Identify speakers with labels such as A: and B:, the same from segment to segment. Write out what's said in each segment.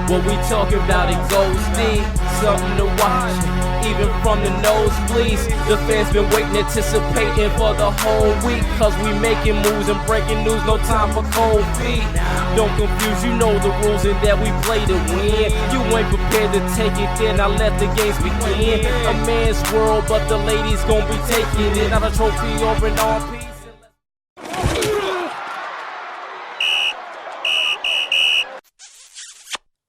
A: What we talking about, it goes deep, something to watch, even from the nosebleeds. The fans been waiting, anticipating for the whole week, cause we making moves and breaking news, no time for cold feet. Don't confuse, you know the rules and that we play to win. You ain't prepared to take it, then I let the games begin. A man's world, but the ladies gon' be taking it. Not a trophy over an arm piece.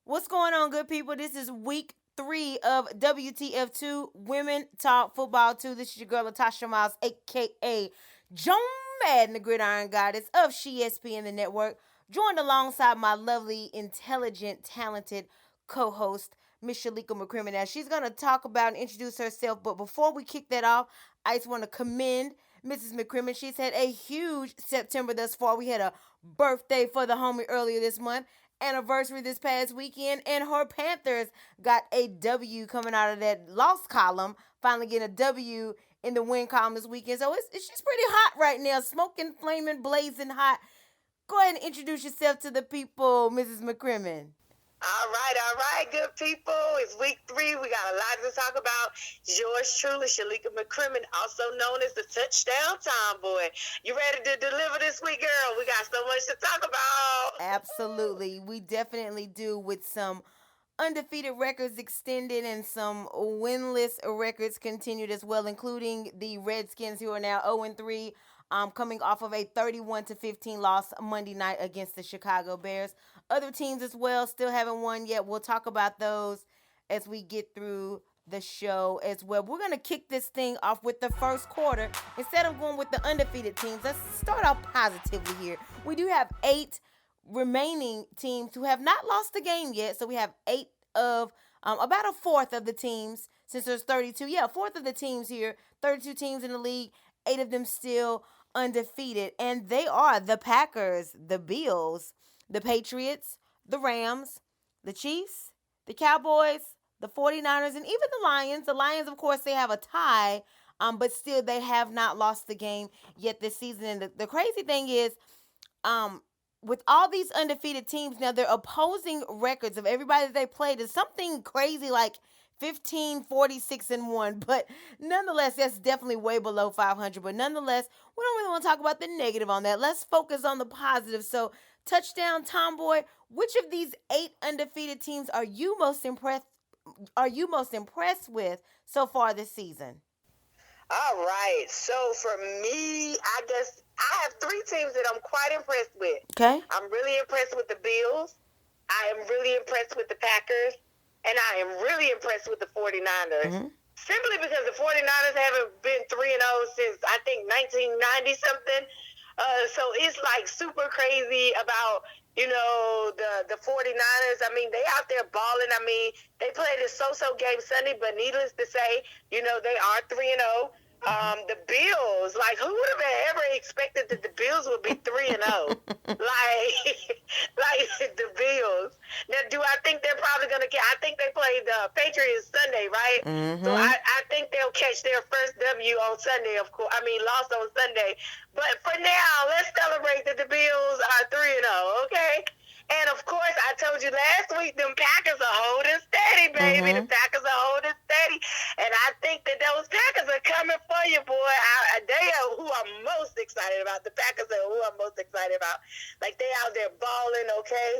B: What's going on, good people? This is week 3 of WTF Too, Women Talk Football 2. This is your girl, Latasha Miles, a.k.a. Joan Madden, the Gridiron Goddess of SheSP and the network, joined alongside my lovely, intelligent, talented co-host, Miss Shalika McCrimmon. Now, she's going to talk about and introduce herself, but before we kick that off, I just want to commend Mrs. McCrimmon. She's had a huge September thus far. We had a birthday for the homie earlier this month, anniversary this past weekend, and her Panthers got a W coming out of that loss column, finally getting a W in the win column this weekend. So it's just pretty hot right now, smoking, flaming, blazing hot. Go ahead and introduce yourself to the people, Mrs. McCrimmon.
C: All right, good people. It's week 3. We got a lot to talk about. Yours truly, Shalika McCrimmon, also known as the Touchdown Tomboy. You ready to deliver this week, girl? We got so much to talk about.
B: Absolutely. We definitely do, with some undefeated records extended and some winless records continued as well, including the Redskins, who are now 0-3, coming off of a 31-15 loss Monday night against the Chicago Bears. Other teams as well still haven't won yet. We'll talk about those as we get through the show as well. We're going to kick this thing off with the first quarter. Instead of going with the undefeated teams, let's start off positively here. We do have 8 remaining teams who have not lost a game yet. So we have 8 of, about a fourth of the teams, since there's 32. Yeah, a fourth of the teams here, 32 teams in the league, 8 of them still undefeated. And they are the Packers, the Bills, the Patriots, the Rams, the Chiefs, the Cowboys, the 49ers, and even the Lions. The Lions, of course, they have a tie, but still they have not lost the game yet this season. And the crazy thing is, with all these undefeated teams, now their opposing records of everybody that they played is something crazy like 15-46-1, but nonetheless, that's definitely way below 500. But nonetheless, we don't really want to talk about the negative on that. Let's focus on the positive. So, Touchdown Tomboy, which of these 8 undefeated teams are you most impressed with so far this season?
C: All right. So for me, I guess I have 3 teams that I'm quite impressed with.
B: Okay.
C: I'm really impressed with the Bills. I am really impressed with the Packers. And I am really impressed with the 49ers. Mm-hmm. Simply because the 49ers haven't been 3-0 since, I think, 1990-something. So it's like super crazy about, the 49ers. I mean, they out there balling. I mean, they played a so-so game Sunday, but needless to say, they are 3-0. The Bills, like, who would have ever expected that the Bills would be 3-0? like the Bills. Now, do I think they're probably going to get, I think they played the Patriots Sunday, right? Mm-hmm. So I think they'll catch their first W on Sunday, of course. Lost on Sunday. But for now, let's celebrate that the Bills are 3-0, okay? And, of course, I told you last week, them Packers are holding steady, baby. Mm-hmm. The Packers are holding steady. And I think that those Packers are coming for you, boy. They are who I'm most excited about. The Packers are who I'm most excited about. Like, they out there balling, okay?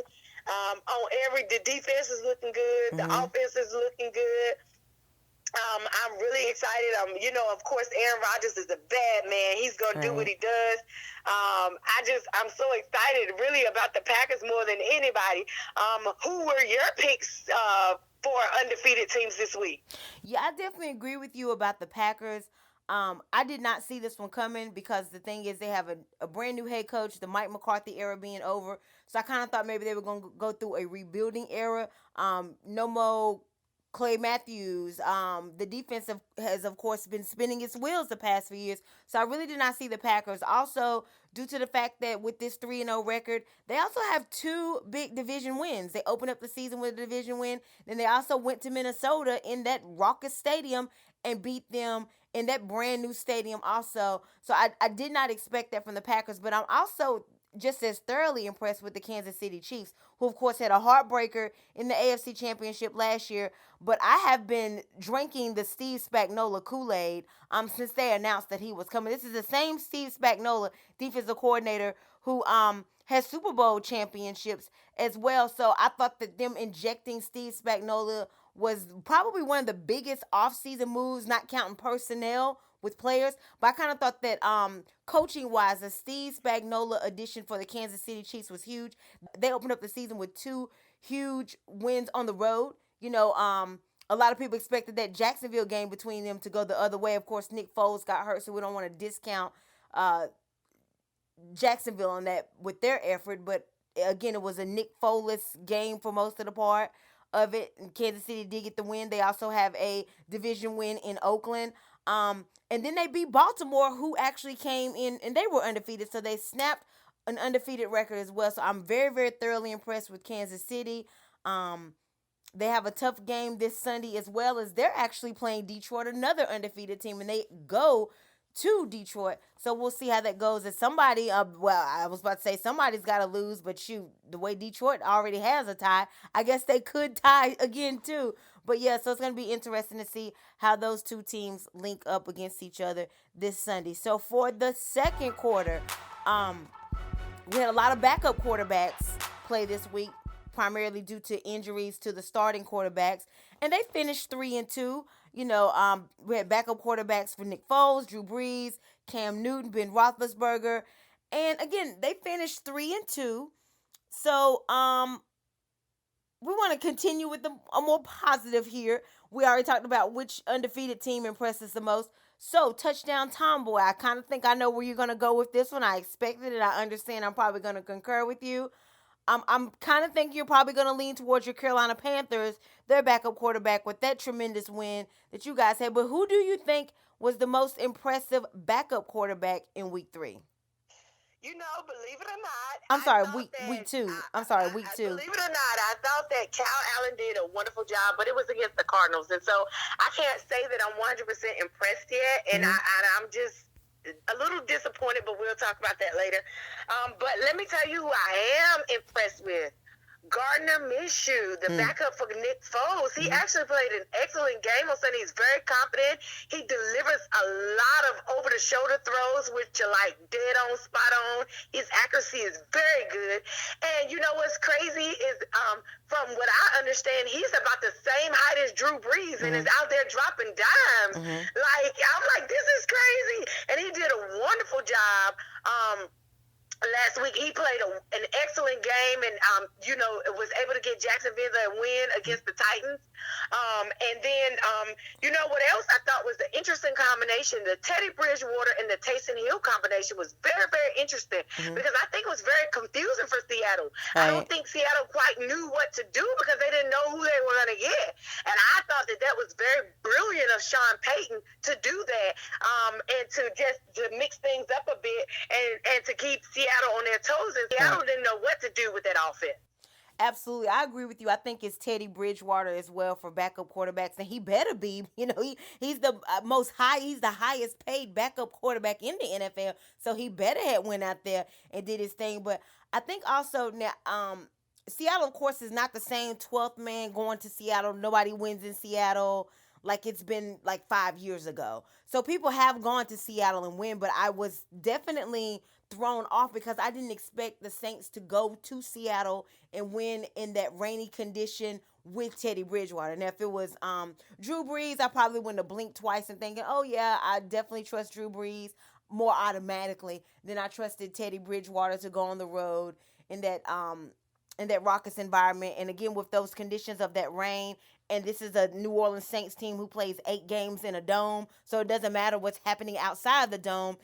C: The defense is looking good. Mm-hmm. The offense is looking good. I'm really excited. Of course, Aaron Rodgers is a bad man. He's going to do what he does. I'm so excited really about the Packers more than anybody. Who were your picks for undefeated teams this week?
B: Yeah, I definitely agree with you about the Packers. I did not see this one coming because the thing is they have a brand new head coach, the Mike McCarthy era being over. So I kind of thought maybe they were going to go through a rebuilding era. No more Clay Matthews. The defense has, of course, been spinning its wheels the past few years. So I really did not see the Packers. Also, due to the fact that with this 3-0 record, they also have 2 big division wins. They opened up the season with a division win. Then they also went to Minnesota in that raucous stadium and beat them in that brand new stadium also. So I did not expect that from the Packers. But I'm also just as thoroughly impressed with the Kansas City Chiefs, who of course had a heartbreaker in the AFC Championship last year. But I have been drinking the Steve Spagnuolo Kool-Aid since they announced that he was coming. This is the same Steve Spagnuolo, defensive coordinator, who has Super Bowl championships as well. So I thought that them injecting Steve Spagnuolo was probably one of the biggest offseason moves, not counting personnel with players. But I kind of thought that coaching wise, the Steve Spagnuolo addition for the Kansas City Chiefs was huge. They opened up the season with 2 huge wins on the road. A lot of people expected that Jacksonville game between them to go the other way. Of course, Nick Foles got hurt, so we don't want to discount Jacksonville on that with their effort. But again, it was a Nick Foles game for most of the part of it. And Kansas City did get the win. They also have a division win in Oakland. And then they beat Baltimore, who actually came in, and they were undefeated, so they snapped an undefeated record as well. So I'm very, very thoroughly impressed with Kansas City. They have a tough game this Sunday, as well as they're actually playing Detroit, another undefeated team, and they go to Detroit. So we'll see how that goes. If somebody, I was about to say somebody's got to lose, but shoot, the way Detroit already has a tie, I guess they could tie again too. But yeah, so it's going to be interesting to see how those two teams link up against each other this Sunday. So for the second quarter, we had a lot of backup quarterbacks play this week, primarily due to injuries to the starting quarterbacks, and they finished 3-2. We had backup quarterbacks for Nick Foles, Drew Brees, Cam Newton, Ben Roethlisberger, and again, they finished 3-2. So, we want to continue with a more positive here. We already talked about which undefeated team impresses the most. So, touchdown tomboy. I kind of think I know where you're going to go with this one. I expected it. I understand. I'm probably going to concur with you. I'm kind of thinking you're probably going to lean towards your Carolina Panthers, their backup quarterback, with that tremendous win that you guys had. But who do you think was the most impressive backup quarterback in week 3?
C: Believe it or not,
B: I'm sorry, week 2. I'm sorry, week 2.
C: Believe it or not, I thought that Cal Allen did a wonderful job, but it was against the Cardinals, and so I can't say that I'm 100% impressed yet, and I'm just a little disappointed, but we'll talk about that later. But let me tell you who I am impressed with. Gardner Minshew, the backup for Nick Foles. He actually played an excellent game on Sunday. He's very confident. He delivers a lot of over-the-shoulder throws, which are like dead on, spot on. His accuracy is very good. And you know what's crazy is, from what I understand, he's about the same height as Drew Brees and is out there dropping dimes. I'm like, this is crazy. And he did a wonderful job. Last week, he played an excellent game and, was able to get Jacksonville a win against the Titans. And then, what else I thought was the interesting combination, the Teddy Bridgewater and the Taysom Hill combination was very, very interesting because I think it was very confusing for Seattle. I don't think Seattle quite knew what to do because they didn't know who they were going to get. And I thought that was very brilliant of Sean Payton to do that, and to mix things up a bit and to keep Seattle on their toes, and Seattle didn't know what to do with that offense.
B: Absolutely. I agree with you. I think it's Teddy Bridgewater as well for backup quarterbacks, and he better be. He's the he's the highest paid backup quarterback in the NFL, so he better have went out there and did his thing. But I think also now, Seattle, of course, is not the same 12th man going to Seattle. Nobody wins in Seattle like it's been like 5 years ago. So people have gone to Seattle and win, but I was definitely thrown off because I didn't expect the Saints to go to Seattle and win in that rainy condition with Teddy Bridgewater. Now, if it was Drew Brees, I probably wouldn't have blinked twice and thinking, oh yeah, I definitely trust Drew Brees more automatically than I trusted Teddy Bridgewater to go on the road in that raucous environment. And again, with those conditions of that rain, and this is a New Orleans Saints team who plays 8 games in a dome, so it doesn't matter what's happening outside the dome.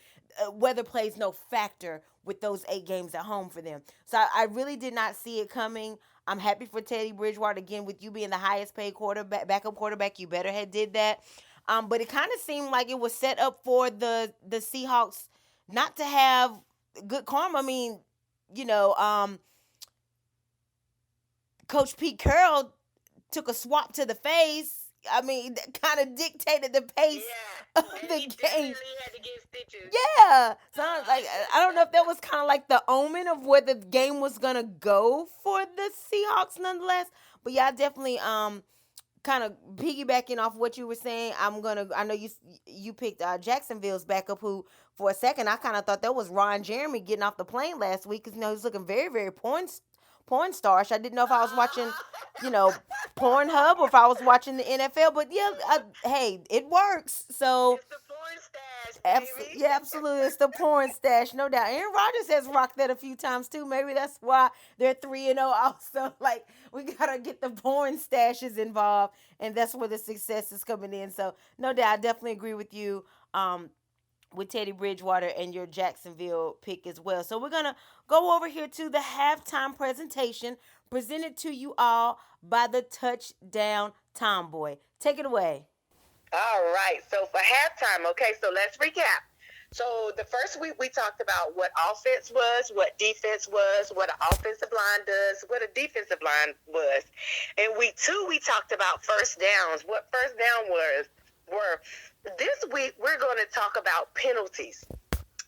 B: Weather plays no factor with those 8 games at home for them. So I really did not see it coming. I'm happy for Teddy Bridgewater. Again, with you being the highest paid backup quarterback, you better have did that. But it kind of seemed like it was set up for the Seahawks not to have good karma. I mean, Coach Pete Carroll took a swap to the face. I mean, that kind of dictated the pace of
C: And
B: the
C: he
B: game.
C: definitely had to get stitches.
B: Yeah. So I don't know if that was kind of like the omen of where the game was gonna go for the Seahawks, nonetheless. But yeah, I definitely kind of piggybacking off what you were saying. I know you picked Jacksonville's backup, who for a second I kind of thought that was Ron Jeremy getting off the plane last week, because he's looking very, very porn starish. I didn't know if I was watching, you know, Pornhub, or if I was watching the NFL. But yeah, hey, it works. So
C: It's the porn stash, baby.
B: yeah, absolutely. It's the porn stash, no doubt. Aaron Rodgers has rocked that a few times too. Maybe that's why they're 3-0 also. Like, we gotta get the porn stashes involved, and that's where the success is coming in. So no doubt, I definitely agree with you. With Teddy Bridgewater and your Jacksonville pick as well. So we're gonna go over here to the halftime presentation presented to you all by the Touchdown Tomboy. Take it away.
C: All right. So for halftime, okay, so let's recap. So the first week we talked about what offense was, what defense was, what an offensive line does, what a defensive line was. In week 2, we talked about first downs, what first down were. This week we're going to talk about penalties.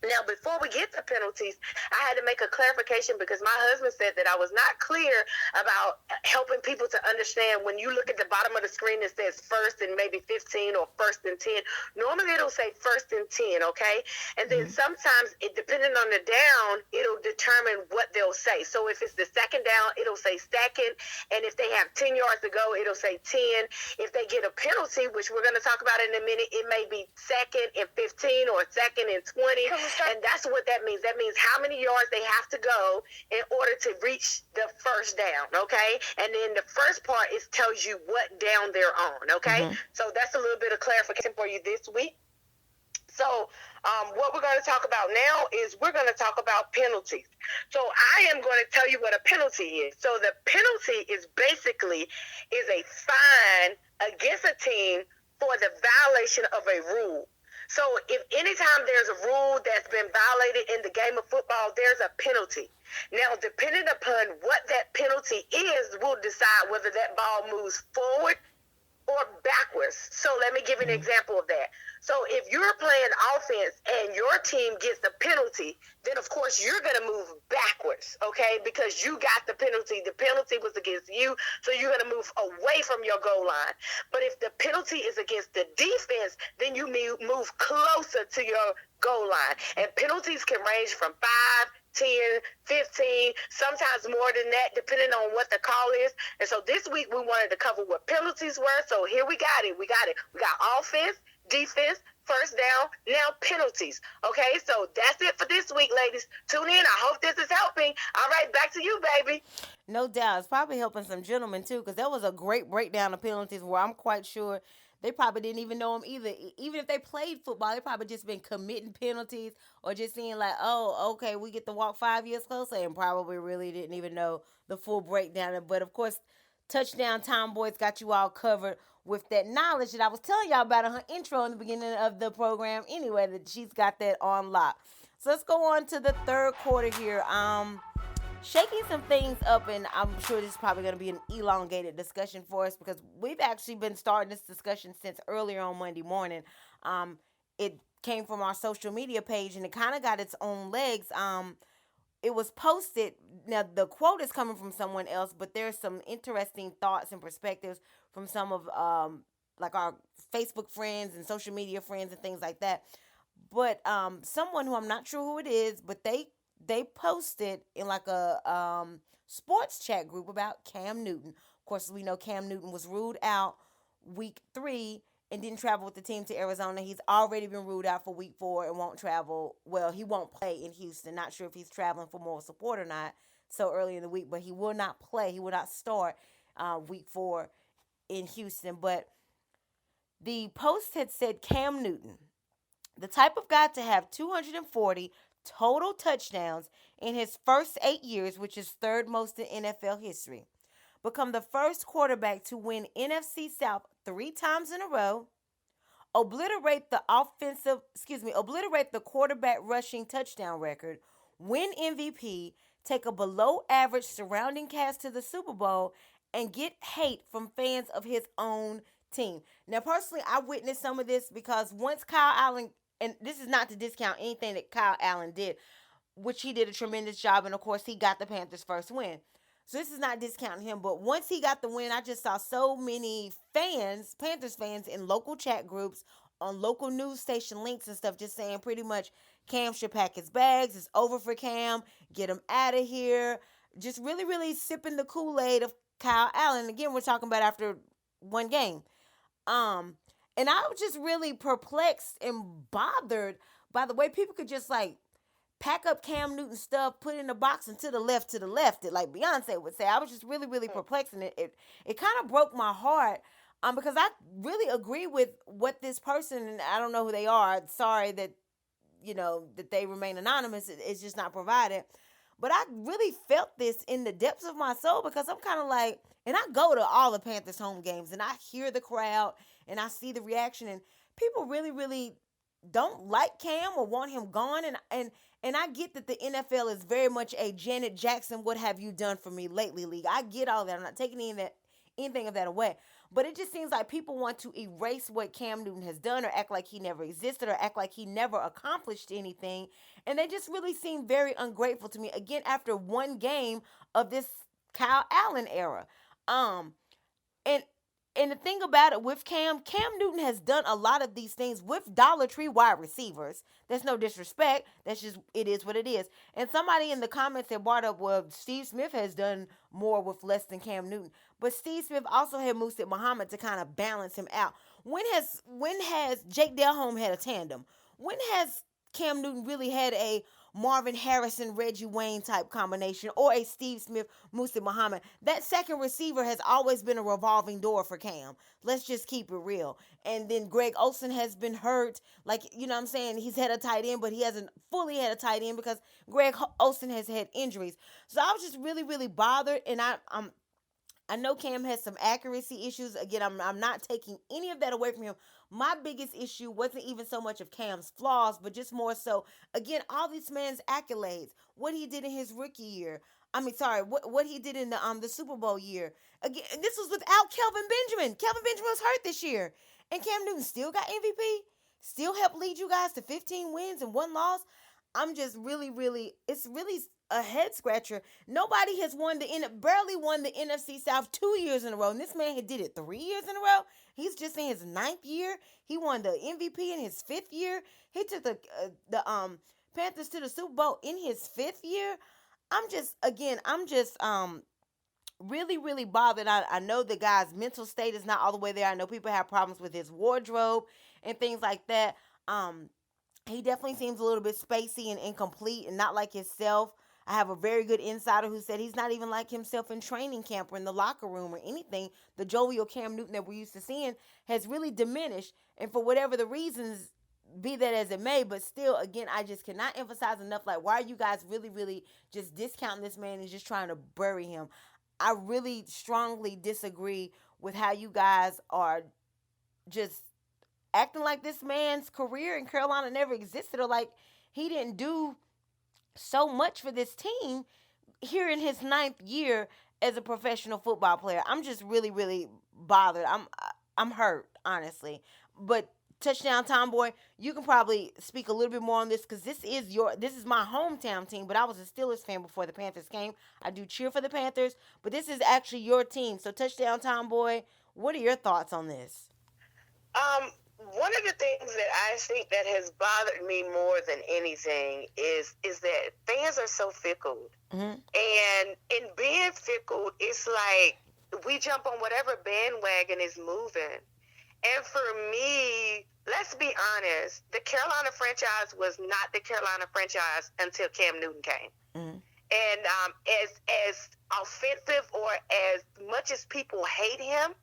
C: Now, before we get to penalties, I had to make a clarification because my husband said that I was not clear about helping people to understand when you look at the bottom of the screen that says first and maybe 15 or first and 10. Normally, it'll say first and 10, okay? And then sometimes, depending on the down, it'll determine what they'll say. So if it's the second down, it'll say second. And if they have 10 yards to go, it'll say 10. If they get a penalty, which we're going to talk about in a minute, it may be second and 15 or second and 20. And that's what that means. That means how many yards they have to go in order to reach the first down, okay? And then the first part tells you what down they're on, okay? So that's a little bit of clarification for you this week. So what we're going to talk about now is we're going to talk about penalties. So I am going to tell you what a penalty is. So the penalty is basically a fine against a team for the violation of a rule. So if anytime there's a rule that's been violated in the game of football, there's a penalty. Now, depending upon what that penalty is, will decide whether that ball moves forward or backwards. So let me give you an example of that. So if you're playing offense and your team gets the penalty, then of course you're going to move backwards, okay? Because you got the penalty. The penalty was against you, so you're going to move away from your goal line. But if the penalty is against the defense, then you move closer to your goal line. And penalties can range from 5, 10, 15, sometimes more than that, depending on what the call is. And so this week we wanted to cover what penalties were. So here we got it. We got offense, defense, first down, now penalties. Okay, so that's it for this week, ladies. Tune in. I hope this is helping. All right, back to you, baby.
B: No doubt. It's probably helping some gentlemen, too, because that was a great breakdown of penalties where I'm quite sure they probably didn't even know them either. Even if they played football, they probably just been committing penalties or just seeing like, oh, okay, we get to walk 5 years closer, and probably really didn't even know the full breakdown. But, of course, Touchdown Tomboys got you all covered with that knowledge that I was telling y'all about in her intro in the beginning of the program. Anyway, that she's got that on lock. So let's go on to the third quarter here. Shaking some things up, and I'm sure this is probably going to be an elongated discussion for us because we've actually been starting this discussion since earlier on Monday morning. It came from our social media page, and it kind of got its own legs. It was posted. Now, the quote is coming from someone else, but there's some interesting thoughts and perspectives from some of like our Facebook friends and social media friends and things like that. But someone who I'm not sure who it is, but they posted in like a sports chat group about Cam Newton. Of course, we know Cam Newton was ruled out week 3 and didn't travel with the team to Arizona. He's already been ruled out for week 4 and won't travel. Well, he won't play in Houston. Not sure if he's traveling for moral support or not so early in the week, but he will not play. He will not start week 4 in Houston. But the post had said Cam Newton, the type of guy to have 240 total touchdowns in his first 8 years, which is third most in NFL history. Become the first quarterback to win NFC South 3 times in a row. Obliterate the quarterback rushing touchdown record. Win MVP. Take a below average surrounding cast to the Super Bowl and get hate from fans of his own team. Now, personally, I witnessed some of this because once Kyle Allen, and this is not to discount anything that Kyle Allen did, which he did a tremendous job, and of course, he got the Panthers' first win. So this is not discounting him, but once he got the win, I just saw so many fans, Panthers fans, in local chat groups, on local news station links and stuff, just saying pretty much Cam should pack his bags. It's over for Cam. Get him out of here. Just really, really sipping the Kool-Aid of Kyle Allen. Again, we're talking about after one game. And I was just really perplexed and bothered by the way people could just like pack up Cam Newton stuff, put it in a box and to the left, like Beyonce would say. I was just really, really perplexed, and it kind of broke my heart. Because I really agree with what this person, and I don't know who they are. Sorry that, that they remain anonymous. It's just not provided. But I really felt this in the depths of my soul because I'm kind of like, and I go to all the Panthers home games and I hear the crowd and I see the reaction, and people really, really don't like Cam or want him gone. And I get that the NFL is very much a Janet Jackson, what have you done for me lately league. I get all that. I'm not taking anything of that away. But it just seems like people want to erase what Cam Newton has done or act like he never existed or act like he never accomplished anything. And they just really seem very ungrateful to me, again, after one game of this Kyle Allen era. And the thing about it with Cam Newton has done a lot of these things with Dollar Tree wide receivers. That's no disrespect. That's just, it is what it is. And somebody in the comments had brought up, well, Steve Smith has done more with less than Cam Newton. But Steve Smith also had Musa Muhammad to kind of balance him out. When has Jake Delhomme had a tandem? When has Cam Newton really had a Marvin Harrison, Reggie Wayne type combination, or a Steve Smith, Musa Muhammad? That second receiver has always been a revolving door for Cam. Let's just keep it real. And then Greg Olsen has been hurt. Like, you know what I'm saying? He's had a tight end, but he hasn't fully had a tight end because Greg Olsen has had injuries. So I was just really, really bothered. And I know Cam has some accuracy issues. Again, I'm not taking any of that away from him. My biggest issue wasn't even so much of Cam's flaws, but just more so, again, all these man's accolades, what he did in his rookie year. What he did in the Super Bowl year. Again, this was without Kelvin Benjamin. Kelvin Benjamin was hurt this year. And Cam Newton still got MVP, still helped lead you guys to 15 wins and 1 loss. I'm just really, really, it's really a head scratcher. Nobody has barely won the NFC South 2 years in a row. And this man had did it 3 years in a row. He's just in his 9th year. He won the MVP in his 5th year. He took the Panthers to the Super Bowl in his 5th year. I'm just really, really bothered. I know the guy's mental state is not all the way there. I know people have problems with his wardrobe and things like that. He definitely seems a little bit spacey and incomplete and not like himself. I have a very good insider who said he's not even like himself in training camp or in the locker room or anything. The jovial Cam Newton that we're used to seeing has really diminished. And for whatever the reasons, be that as it may, but still, again, I just cannot emphasize enough, like, why are you guys really, really just discounting this man and just trying to bury him? I really strongly disagree with how you guys are just acting like this man's career in Carolina never existed, or like he didn't do so much for this team here in his 9th year as a professional football player. I'm just really, really bothered. I'm hurt, honestly. But Touchdown Tomboy, you can probably speak a little bit more on this because this is my hometown team, but I was a Steelers fan before the Panthers came. I do cheer for the Panthers, but this is actually your team. So Touchdown Tomboy, what are your thoughts on this?
C: One of the things that I think that has bothered me more than anything is that fans are so fickle. Mm-hmm. And in being fickle, it's like we jump on whatever bandwagon is moving. And for me, let's be honest, the Carolina franchise was not the Carolina franchise until Cam Newton came. Mm-hmm. And as offensive or as much as people hate him,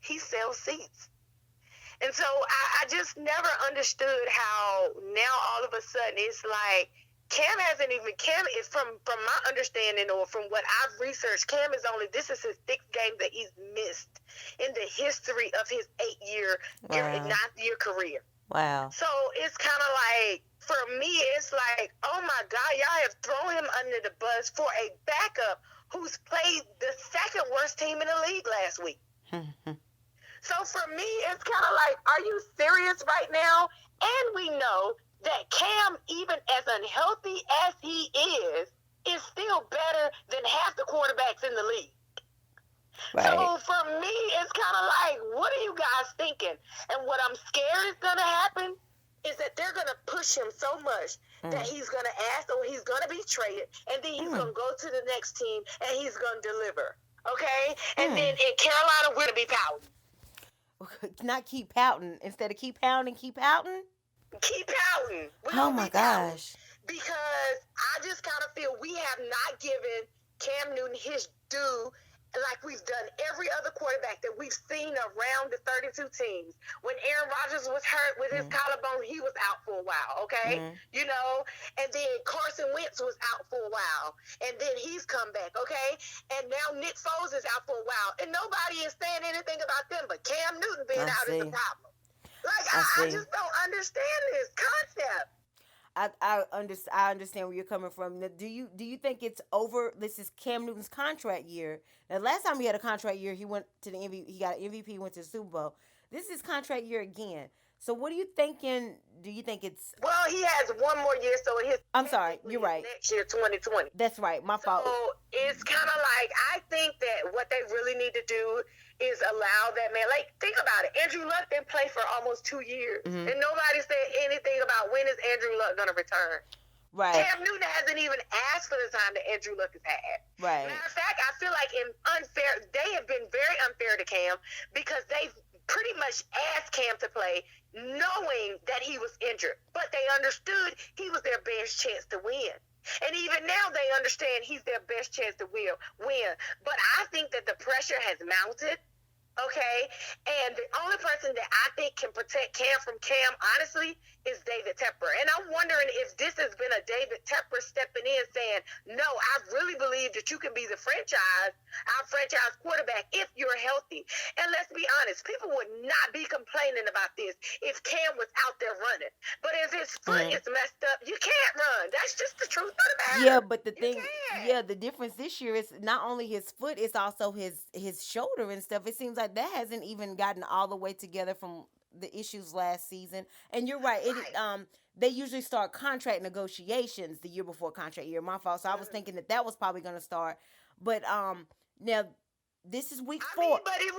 C: he sells seats. And so I just never understood how now all of a sudden it's like Cam is from my understanding or from what I've researched, this is his 6th game that he's missed in the history of his 8-year, 9th-year career.
B: Wow.
C: So it's kind of like, for me, it's like, oh my God, y'all have thrown him under the bus for a backup who's played the 2nd worst team in the league last week. So for me, it's kind of like, are you serious right now? And we know that Cam, even as unhealthy as he is still better than half the quarterbacks in the league.
B: Right.
C: So for me, it's kind of like, what are you guys thinking? And what I'm scared is going to happen is that they're going to push him so much that he's going to ask, or he's going to be traded, and then he's going to go to the next team, and he's going to deliver. Okay? And then in Carolina, we're going to be pouting.
B: Not keep pouting. Instead of keep pounding, keep pouting?
C: Keep pouting.
B: Oh, my gosh.
C: Because I just kind of feel we have not given Cam Newton his due like we've done every other quarterback that we've seen around the 32 teams. When Aaron Rodgers was hurt with his collarbone, he was out for a while, okay? You know? And then Carson Wentz was out for a while. And then he's come back, okay? And now Nick Foles is out for a while. And nobody is saying anything about them, but Cam Newton being out is a problem. Like, I just don't understand this concept.
B: I understand where you're coming from. Now, do you think it's over? This is Cam Newton's contract year. Now, last time he had a contract year, he went to the MVP. He got an MVP, went to the Super Bowl. This is contract year again. So, what are you thinking? Do you think it's?
C: Well, he has one more year, so
B: I'm sorry, you're right.
C: Next year, 2020.
B: That's right. My fault.
C: So it's kind of like, I think that what they really need to do is allow that man. Like, think about it. Andrew Luck didn't play for almost 2 years, and nobody said anything about when is Andrew Luck going to return.
B: Right.
C: Cam Newton hasn't even asked for the time that Andrew Luck has had.
B: Right.
C: Matter of fact, I feel like they have been very unfair to Cam because they've pretty much asked Cam to play knowing that he was injured. But they understood he was their best chance to win. And even now they understand he's their best chance to win. But I think that the pressure has mounted. Okay, and the only person that I think can protect Cam from Cam, honestly, is David Tepper. And I'm wondering if this has been a David Tepper stepping in saying, no, I really believe that you can be our franchise quarterback if you're healthy. And let's be honest, people would not be complaining about this if Cam was out there running. But if his foot is messed up, you can't run. That's just the truth of the matter.
B: Yeah, but the the difference this year is not only his foot, it's also his shoulder and stuff. It seems like that hasn't even gotten all the way together from the issues last season. And you're right. They usually start contract negotiations the year before contract year. My fault. So I was thinking that was probably going to start. But now this is week 4.
C: But if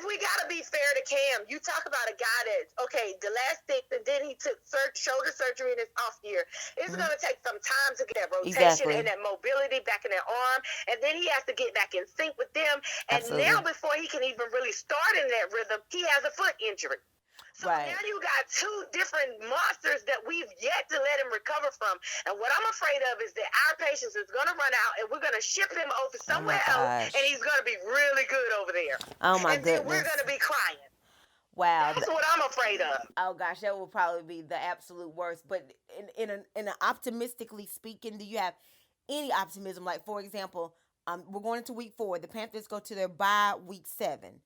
C: we gotta be fair to Cam, you talk about a guy that's the last 6, and then he took shoulder surgery in his off year. It's gonna take some time to get that rotation and that mobility back in that arm, and then he has to get back in sync with them. And now, before he can even really start in that rhythm, he has a foot injury. So now you got 2 different monsters that we've yet to let him recover from. And what I'm afraid of is that our patience is going to run out, and we're going to ship him over somewhere else, and he's going to be really good over there.
B: Oh, my goodness.
C: And then we're going to be crying.
B: Wow.
C: That's what I'm afraid of.
B: Oh, gosh, that would probably be the absolute worst. But in an optimistically speaking, do you have any optimism? Like, for example, we're going into week 4. The Panthers go to their bye week 7.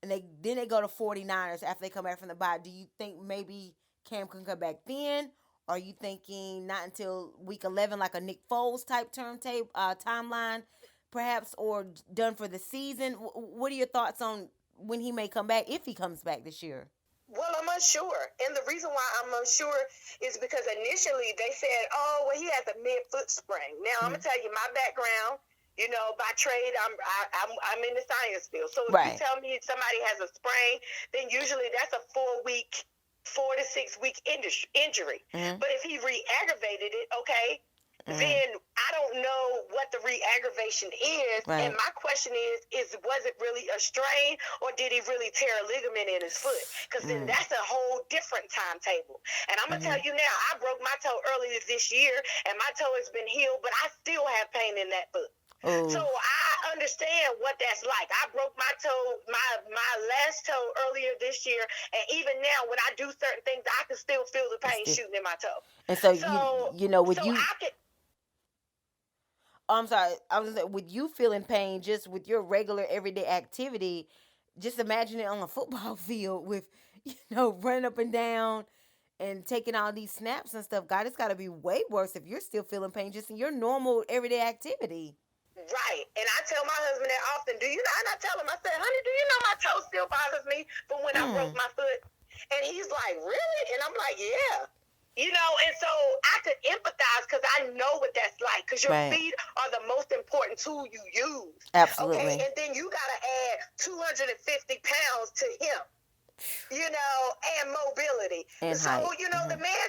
B: And then they go to 49ers after they come back from the bye. Do you think maybe Cam can come back then? Or are you thinking not until week 11, like a Nick Foles type timeline, perhaps, or done for the season? What are your thoughts on when he may come back, if he comes back this year?
C: Well, I'm unsure. And the reason why I'm unsure is because initially they said, he has a mid-foot sprain. Now, I'm going to tell you my background. You know, by trade, I'm in the science field. So if you tell me somebody has a sprain, then usually that's a 4 to 6 week injury. But if he re-aggravated it, then I don't know what the re-aggravation is. And my question is was it really a strain, or did he really tear a ligament in his foot? Because then that's a whole different timetable. And I'm going to tell you now, I broke my toe earlier this year, and my toe has been healed, but I still have pain in that foot. So I understand what that's like. I broke my toe, my last toe earlier this year, and even now when I do certain things, I can still feel the pain shooting in my toe.
B: And so you know, with you, I'm sorry, I was saying, with you feeling pain just with your regular everyday activity, just imagine it on a football field with, running up and down and taking all these snaps and stuff. God, it's got to be way worse if you're still feeling pain just in your normal everyday activity.
C: Right. And I tell my husband that often, and I tell him, I said, honey, do you know my toe still bothers me from when I broke my foot. And he's like, really? And I'm like, yeah. You know, and so I could empathize because I know what that's like, because your feet are the most important tool you use.
B: Absolutely.
C: Okay, and then you got to add 250 pounds to him, you know, and mobility.
B: And
C: so,
B: height.
C: you know, the man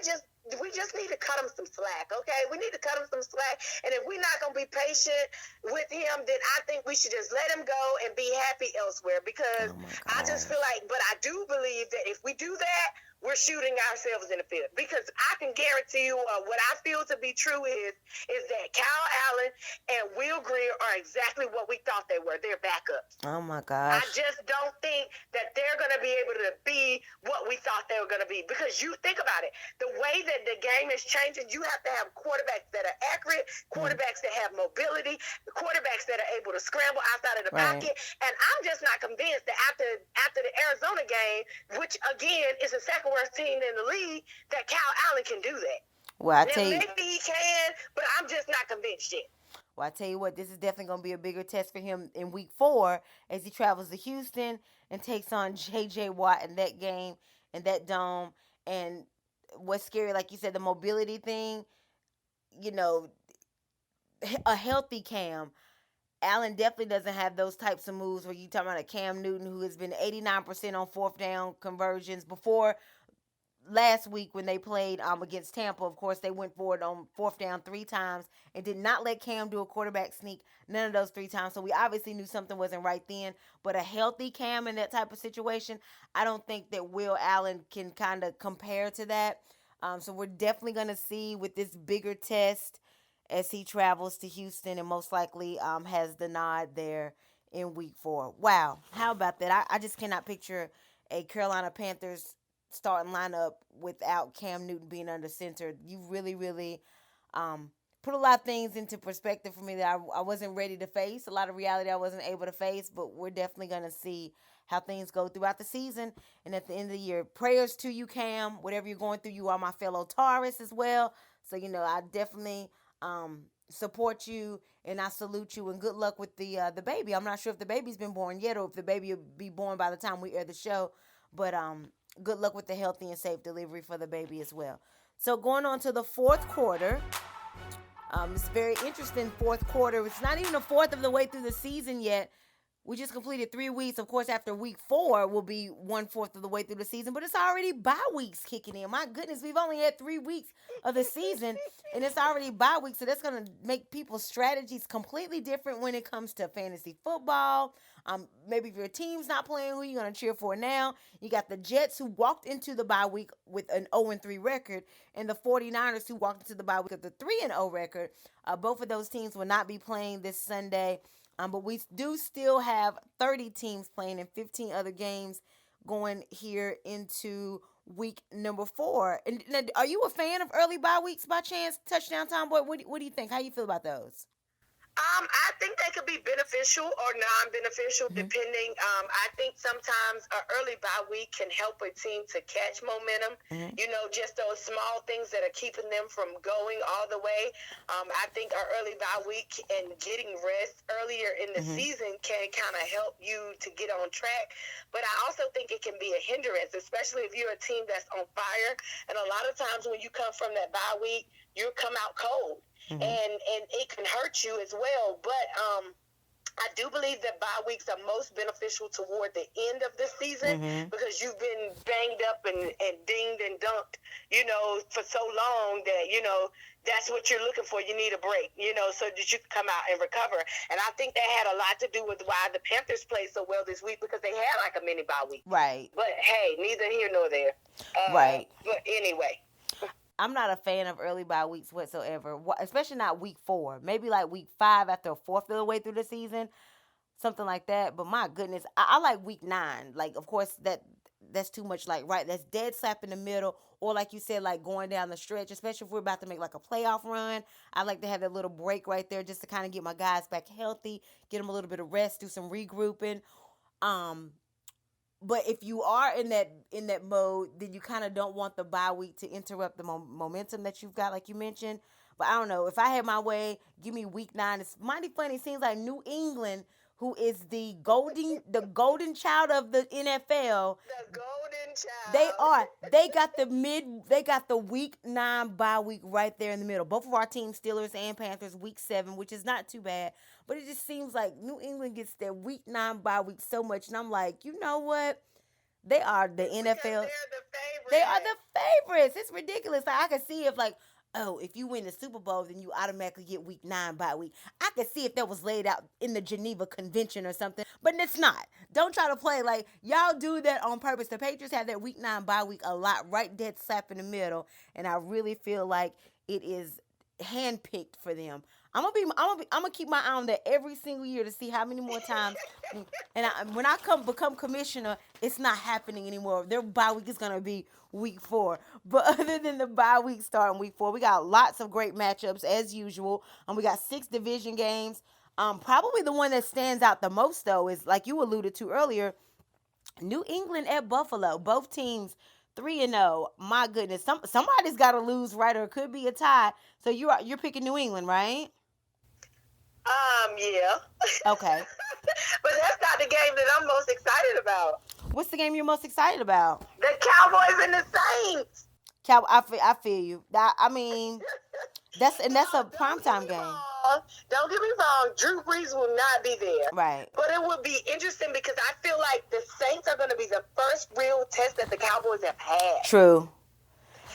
C: we just need to cut him some slack, okay? We need to cut him some slack. And if we're not going to be patient with him, then I think we should just let him go and be happy elsewhere, because I just feel like, but I do believe that if we do that, we're shooting ourselves in the foot, because I can guarantee you what I feel to be true is that Kyle Allen and Will Greer are exactly what we thought they were. They're backups.
B: Oh, my gosh.
C: I just don't think that they're going to be able to be what we thought they were going to be, because you think about it, the way that the game is changing, you have to have quarterbacks that are accurate, quarterbacks that have mobility, quarterbacks that are able to scramble outside of the pocket, and I'm just not convinced that after the Arizona game, which again is the second worst team in the league, that Kyle Allen can do that.
B: Well,
C: maybe he can, but I'm just not convinced yet.
B: Well, I tell you what, this is definitely going to be a bigger test for him in week 4 as he travels to Houston and takes on J.J. Watt in that game, in that dome. And what's scary, like you said, the mobility thing, you know, a healthy Cam. Allen definitely doesn't have those types of moves where you talking about a Cam Newton who has been 89% on fourth down conversions. Before last week when they played against Tampa, of course, they went forward on fourth down 3 times and did not let Cam do a quarterback sneak none of those 3 times. So we obviously knew something wasn't right then. But a healthy Cam in that type of situation, I don't think that Will Allen can kind of compare to that. So we're definitely going to see with this bigger test as he travels to Houston and most likely has the nod there in week 4. Wow, how about that? I just cannot picture a Carolina Panthers starting lineup without Cam Newton being under center. You really, really put a lot of things into perspective for me that I wasn't ready to face. A lot of reality I wasn't able to face, but we're definitely going to see how things go throughout the season and at the end of the year. Prayers to you, Cam. Whatever you're going through, you are my fellow Taurus as well. So, you know, I definitely support you and I salute you, and good luck with the baby. I'm not sure if the baby's been born yet or if the baby will be born by the time we air the show, but good luck with the healthy and safe delivery for the baby as well. So going on to the fourth quarter, it's a very interesting fourth quarter. It's not even a fourth of the way through the season yet. We just completed 3 weeks. Of course, after week 4 will be 1/4 of the way through the season, but it's already bye weeks kicking in. My goodness, we've only had 3 weeks of the season, and it's already bye weeks. So that's going to make people's strategies completely different when it comes to fantasy football. Maybe if your team's not playing, who you're going to cheer for now. You got the Jets, who walked into the bye week with an 0-3 record, and the 49ers, who walked into the bye week with a 3-0 record. Both of those teams will not be playing this Sunday. But we do still have 30 teams playing and 15 other games going here into week number 4. And are you a fan of early bye weeks by chance, Touchdown Tomboy? What do you think? How you feel about those?
C: I think they could be beneficial or non-beneficial, depending. I think sometimes an early bye week can help a team to catch momentum. You know, just those small things that are keeping them from going all the way. I think our early bye week and getting rest earlier in the season can kind of help you to get on track. But I also think it can be a hindrance, especially if you're a team that's on fire. And a lot of times when you come from that bye week, you come out cold. And it can hurt you as well. But I do believe that bye weeks are most beneficial toward the end of the season because you've been banged up and dinged and dunked, you know, for so long that, you know, that's what you're looking for. You need a break, you know, so that you can come out and recover. And I think that had a lot to do with why the Panthers played so well this week, because they had like a mini bye week.
B: Right.
C: But, hey, neither here nor there.
B: Right.
C: But anyway.
B: I'm not a fan of early bye weeks whatsoever, especially not week 4. Maybe like week 5 after a fourth of the way through the season, something like that. But my goodness, I like week 9. Like, of course, that's too much, like, right, that's dead slap in the middle. Or like you said, like going down the stretch, especially if we're about to make like a playoff run. I like to have that little break right there just to kind of get my guys back healthy, get them a little bit of rest, do some regrouping. But if you are in that mode, then you kind of don't want the bye week to interrupt the momentum that you've got, like you mentioned. But I don't know. If I had my way, give me week 9. It's mighty funny. It seems like New England who is the golden child of the NFL.
C: The golden child.
B: They are. They got the week 9 bye week right there in the middle. Both of our teams, Steelers and Panthers, week 7, which is not too bad. But it just seems like New England gets their week 9 bye week so much, and I'm like, you know what? They are the NFL.
C: Because they're the favorites.
B: They are the favorites. It's ridiculous. Like, I can see if you win the Super Bowl, then you automatically get week 9 bye week. I could see if that was laid out in the Geneva Convention or something, but it's not. Don't try to play like y'all do that on purpose. The Patriots have that week 9 bye week a lot, right dead slap in the middle, and I really feel like it is handpicked for them. I'm gonna keep my eye on that every single year to see how many more times. And when I become commissioner, it's not happening anymore. Their bye week is gonna be week 4. But other than the bye week starting week 4, we got lots of great matchups as usual. We got 6 division games. Probably the one that stands out the most though is, like you alluded to earlier, New England at Buffalo. Both teams 3-0. My goodness, somebody's got to lose, right? Or it could be a tie. So you're picking New England, right?
C: Yeah.
B: Okay.
C: But that's not the game that I'm most excited about.
B: What's the game you're most excited about?
C: The Cowboys and the Saints.
B: I feel you. I mean, that's a primetime game.
C: Don't get me wrong. Drew Brees will not be there.
B: Right.
C: But it would be interesting because I feel like the Saints are going to be the first real test that the Cowboys have had.
B: True.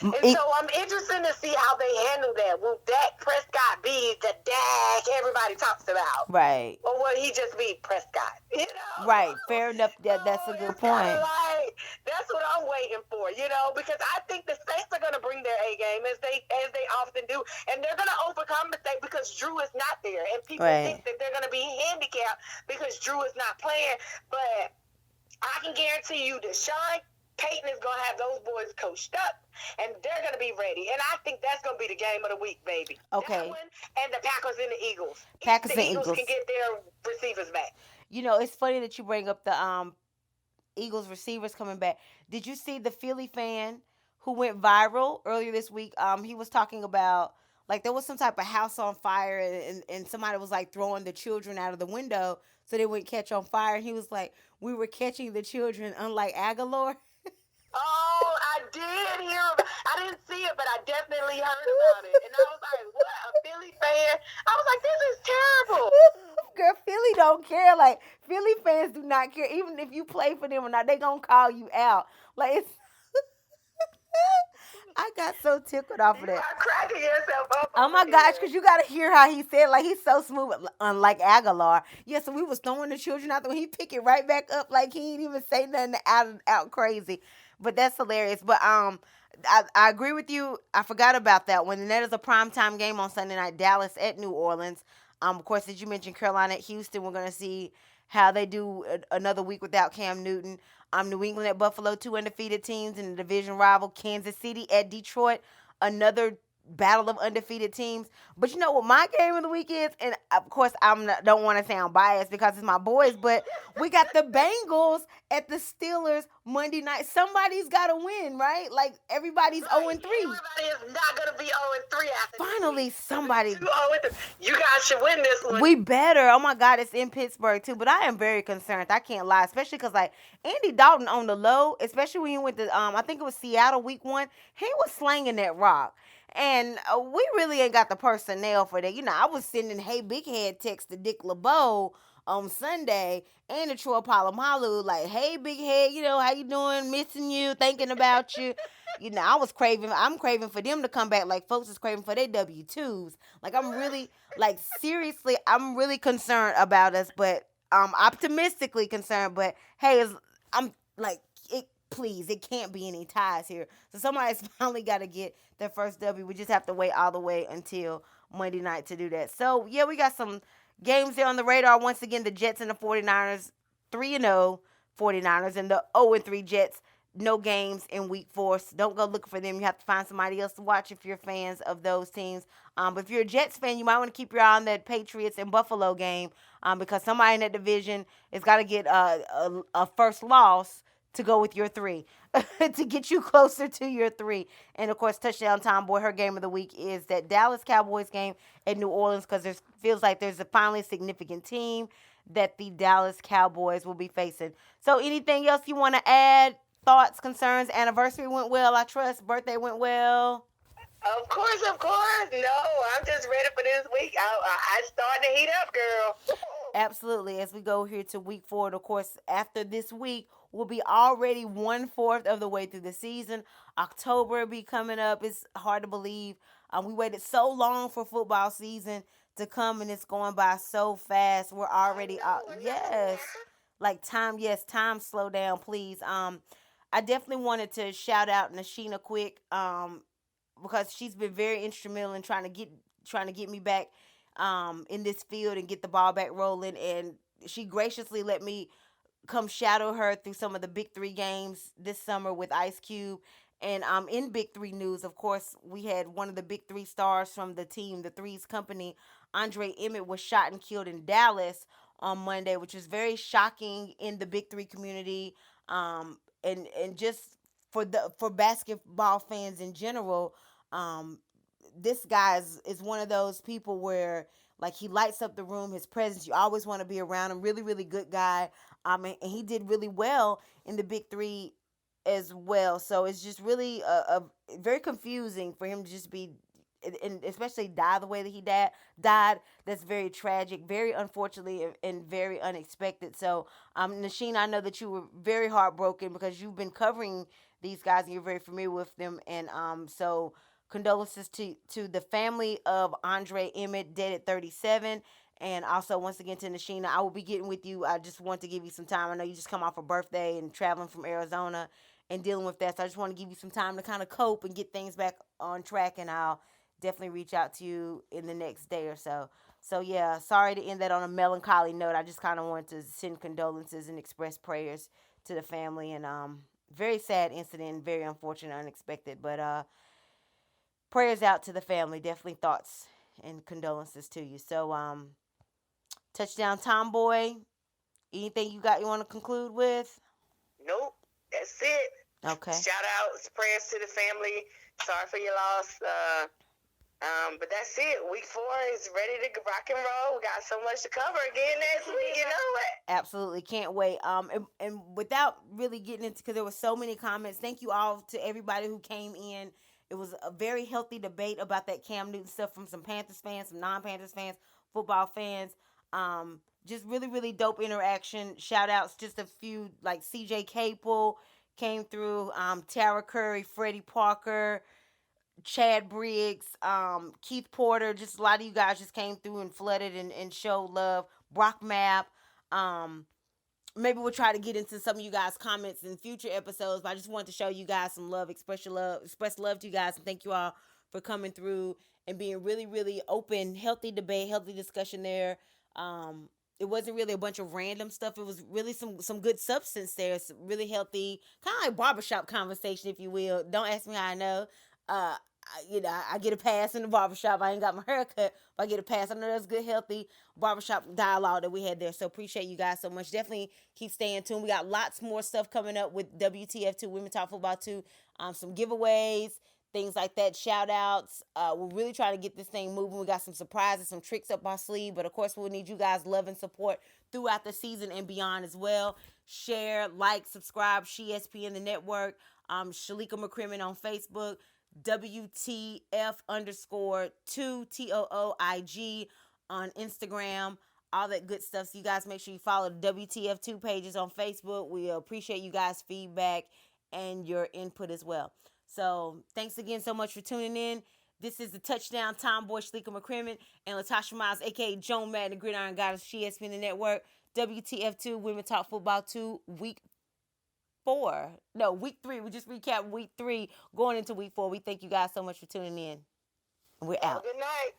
C: And so I'm interested to see how they handle that. Will Dak Prescott be the Dak everybody talks about?
B: Right.
C: Or will he just be Prescott? You know?
B: Right. Fair enough. That's a good point.
C: Like, that's what I'm waiting for, because I think the Saints are going to bring their A game as they often do, and they're going to overcompensate because Drew is not there, and people think that they're going to be handicapped because Drew is not playing. But I can guarantee you that Sean Payton is going to have those boys coached up, and they're going to be ready. And I think that's going to be the game of the week, baby.
B: Okay.
C: That one and the Packers and the Eagles.
B: Packers
C: the
B: and
C: Eagles
B: Eagles
C: can get their receivers back.
B: It's funny that you bring up the Eagles receivers coming back. Did you see the Philly fan who went viral earlier this week? He was talking about, like, there was some type of house on fire, and somebody was, like, throwing the children out of the window so they wouldn't catch on fire. And he was like, we were catching the children, unlike Aguilar.
C: Oh, I did hear about it. I didn't see it, but I definitely heard about it. And I was like, what, a Philly fan? I was like, this is terrible.
B: Girl, Philly don't care. Like, Philly fans do not care. Even if you play for them or not, they gonna call you out. Like, it's... I got so tickled off of that.
C: You are cracking yourself up.
B: Oh my gosh, because you got to hear how he said, like, he's so smooth, unlike Aguilar. Yeah, so we was throwing the children out there. He pick it right back up like he ain't even say nothing out crazy. But that's hilarious. But I agree with you. I forgot about that one. And that is a primetime game on Sunday night, Dallas at New Orleans. Of course, as you mentioned, Carolina at Houston. We're going to see how they do another week without Cam Newton. New England at Buffalo, 2 undefeated teams in the division rival. Kansas City at Detroit, another battle of undefeated teams. But you know what my game of the week is? And of course, don't want to sound biased because it's my boys, but we got the Bengals at the Steelers Monday night. Somebody's got to win, right? Like, everybody's 0-3.
C: Everybody is not going to be 0-3 after
B: Finally, somebody.
C: You guys should win this one.
B: We better. Oh, my God, it's in Pittsburgh, too. But I am very concerned. I can't lie, especially because, like, Andy Dalton on the low, especially when he went to, I think it was Seattle week 1, he was slinging that rock. And we really ain't got the personnel for that. I was sending "Hey Big Head" text to Dick LeBeau on Sunday and to Troy Polamalu, like, "Hey Big Head, how you doing? Missing you, thinking about you." I'm craving for them to come back like folks is craving for their W-2s. Like, I'm really, like, seriously, I'm really concerned about us, but optimistically concerned. But hey, I'm like, please, it can't be any ties here. So somebody's finally got to get their first W. We just have to wait all the way until Monday night to do that. So, yeah, we got some games there on the radar. Once again, the Jets and the 49ers, 3-0 49ers, and the 0-3 Jets, no games in week 4. So don't go looking for them. You have to find somebody else to watch if you're fans of those teams. But if you're a Jets fan, you might want to keep your eye on that Patriots and Buffalo game because somebody in that division has got to get a first loss to go with your 3, to get you closer to your 3. And, of course, Touchdown Tomboy, her game of the week is that Dallas Cowboys game at New Orleans because feels like there's finally a significant team that the Dallas Cowboys will be facing. So anything else you want to add? Thoughts, concerns? Anniversary went well, I trust. Birthday went well.
C: Of course, of course. No, I'm just ready for this week. I starting to heat up, girl.
B: Absolutely. As we go here to week 4, and of course, after this week, we'll be already 1/4 of the way through the season. October will be coming up. It's hard to believe. We waited so long for football season to come, and it's going by so fast. We're already out. Yes. Like time, yes, time slow down, please. I definitely wanted to shout out Nashina quick, because she's been very instrumental in trying to get me back in this field and get the ball back rolling, and she graciously let me come shadow her through some of the Big Three games this summer with Ice Cube. And in Big Three news, of course, we had one of the Big Three stars from the team, the Threes Company, Andre Emmett, was shot and killed in Dallas on Monday, which is very shocking in the Big Three community, and just for basketball fans in general. Um, this guy is one of those people where, like, he lights up the room. His presence, you always want to be around him. Really, really good guy. And he did really well in the Big Three as well. So it's just really a very confusing for him to just be, and especially die the way that he died. That's very tragic, very unfortunately, and very unexpected. So, Nasheen, I know that you were very heartbroken because you've been covering these guys and you're very familiar with them. And so condolences to the family of Andre Emmett, dead at 37. And also, once again, to Nashina, I will be getting with you. I just want to give you some time. I know you just come off a birthday and traveling from Arizona and dealing with that. So I just want to give you some time to kind of cope and get things back on track. And I'll definitely reach out to you in the next day or so. So, yeah, sorry to end that on a melancholy note. I just kind of wanted to send condolences and express prayers to the family. And very sad incident, very unfortunate, unexpected. But prayers out to the family. Definitely thoughts and condolences to you. So, Touchdown Tomboy, anything you want to conclude with?
C: Nope, that's it.
B: Okay.
C: Shout outs, prayers to the family. Sorry for your loss. But that's it. Week 4 is ready to rock and roll. We got so much to cover again next week. You know what?
B: Absolutely, can't wait. And without really getting into, because there were so many comments. Thank you all to everybody who came in. It was a very healthy debate about that Cam Newton stuff from some Panthers fans, some non-Panthers fans, football fans. Just really, really dope interaction. Shout outs, just a few, like CJ Capel came through, Tara Curry, Freddie Parker, Chad Briggs, Keith Porter. Just a lot of you guys just came through and flooded and showed love. Brock Mapp. Maybe we'll try to get into some of you guys' comments in future episodes, but I just wanted to show you guys some love, express love to you guys, and thank you all for coming through and being really, really open, healthy debate, healthy discussion there. It wasn't really a bunch of random stuff. It was really some good substance there. It's really healthy, kind of like barbershop conversation, if you will. Don't ask me how I know. I get a pass in the barbershop. I ain't got my hair cut, but I get a pass. I know that's good, healthy barbershop dialogue that we had there. So appreciate you guys so much. Definitely keep staying tuned. We got lots more stuff coming up with WTF Too, Women Talk Football Too. Some giveaways, things like that, shout outs. We're really trying to get this thing moving. We got some surprises, some tricks up our sleeve, but of course we'll need you guys' love and support throughout the season and beyond as well. Share, like, subscribe, SheSPN the network, Shalika McCrimmon on Facebook, WTF_2 TOOIG on Instagram, all that good stuff. So you guys make sure you follow the WTF2 pages on Facebook. We appreciate you guys' feedback and your input as well. So thanks again so much for tuning in. This is the Touchdown Tomboy, Shalika McCrimmon, and Latasha Miles, a.k.a. Joan Madden, the Gridiron Goddess, SheSPN the network. WTF2, Women Talk Football 2, week 3. We just recapped week 3 going into week 4. We thank you guys so much for tuning in. We're out.
C: Good night.